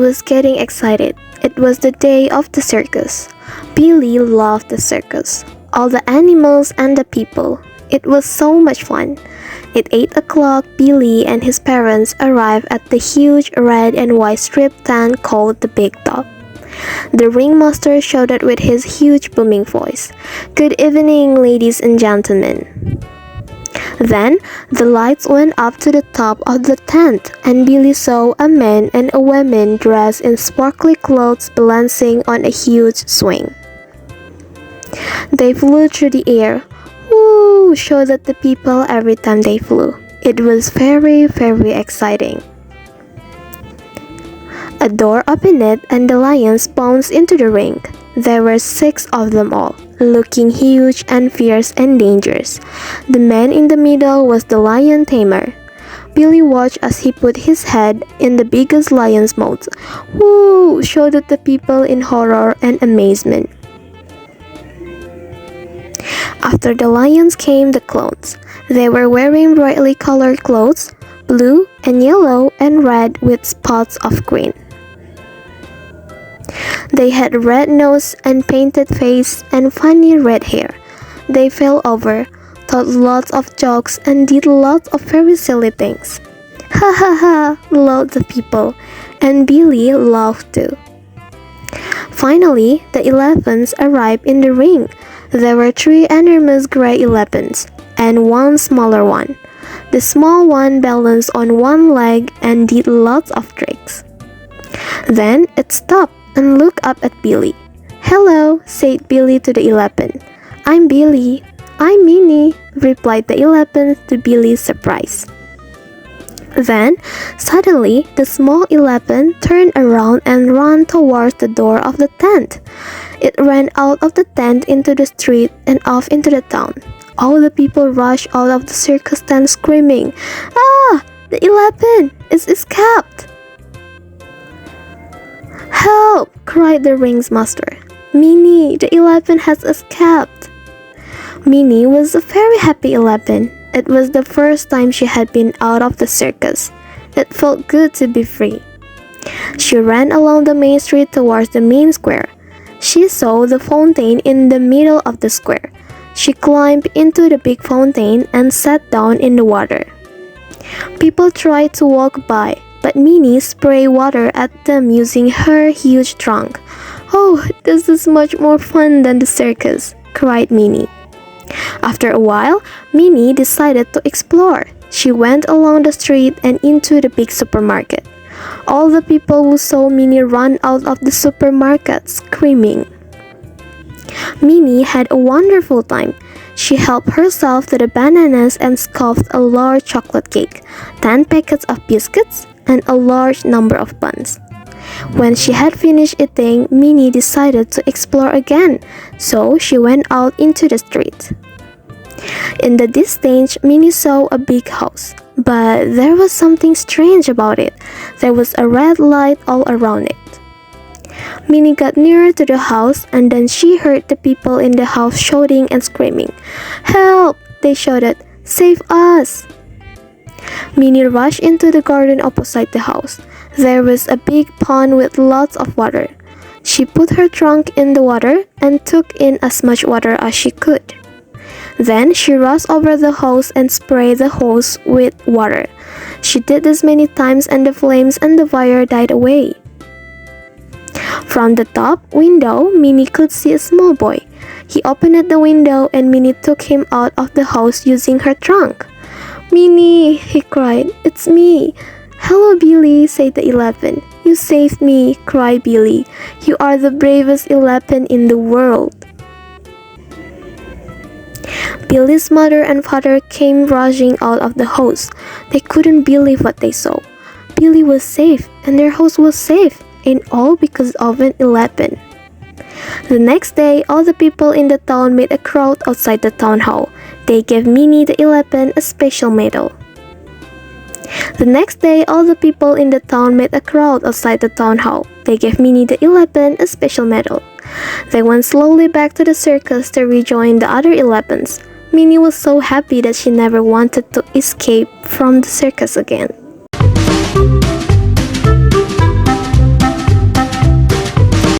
was getting excited. It was the day of the circus. Billy loved the circus, all the animals and the people. It was so much fun. At 8 o'clock, Billy and his parents arrived at the huge red and white strip tent called the Big Top. The ringmaster shouted with his huge booming voice, "Good evening, ladies and gentlemen." Then, the lights went up to the top of the tent, and Billy saw a man and a woman dressed in sparkly clothes balancing on a huge swing. They flew through the air. Woo! Shouted the people every time they flew. It was very, very exciting. A door opened and the lions bounced into the ring. There were 6 of them all, looking huge and fierce and dangerous. The man in the middle was the lion tamer. Billy watched as he put his head in the biggest lion's mouth. Woo! Shouted the people in horror and amazement. After the lions came the clowns. They were wearing brightly colored clothes, blue and yellow and red with spots of green. They had red nose and painted face and funny red hair. They fell over, told lots of jokes and did lots of very silly things. Ha ha ha, laughed the people, and Billy laughed too. Finally, the elephants arrived in the ring. There were 3 enormous gray elephants and 1 smaller one. The small one balanced on one leg and did lots of tricks. Then it stopped and looked up at Billy. "Hello," said Billy to the elephant. "I'm Billy." "I'm Minnie," replied the elephant to Billy's surprise. Then, suddenly, the small elephant turned around and ran towards the door of the tent. It ran out of the tent into the street and off into the town. All the people rushed out of the circus tent screaming, "Ah! The elephant is escaped!" "Help!" cried the ringmaster. "Minnie, the elephant has escaped!" Minnie was a very happy elephant. It was the first time she had been out of the circus. It felt good to be free. She ran along the main street towards the main square. She saw the fountain in the middle of the square. She climbed into the big fountain and sat down in the water. People tried to walk by, but Minnie sprayed water at them using her huge trunk. "Oh, this is much more fun than the circus," cried Minnie. After a while, Minnie decided to explore. She went along the street and into the big supermarket. All the people who saw Minnie ran out of the supermarket screaming. Minnie had a wonderful time. She helped herself to the bananas and scoffed a large chocolate cake, 10 packets of biscuits, and a large number of buns. When she had finished eating, Minnie decided to explore again, so she went out into the street. In the distance, Minnie saw a big house, but there was something strange about it. There was a red light all around it. Minnie got nearer to the house, and then she heard the people in the house shouting and screaming. "Help!" they shouted. "Save us!" Minnie rushed into the garden opposite the house. There was a big pond with lots of water. She put her trunk in the water and took in as much water as she could. Then she rushed over the house and sprayed the hose with water. She did this many times and the flames and the fire died away. From the top window, Minnie could see a small boy. He opened the window and Minnie took him out of the house using her trunk. "Minnie," he cried, "it's me." "Hello, Billy," said the elephant. "You saved me," cried Billy. "You are the bravest elephant in the world." Billy's mother and father came rushing out of the house. They couldn't believe what they saw. Billy was safe, and their house was safe, and all because of an elephant. The next day, all the people in the town made a crowd outside the town hall. They gave Minnie the elephant a special medal. The next day, all the people in the town made a crowd outside the town hall. They gave Minnie the elephant a special medal. They went slowly back to the circus to rejoin the other elephants. Minnie was so happy that she never wanted to escape from the circus again.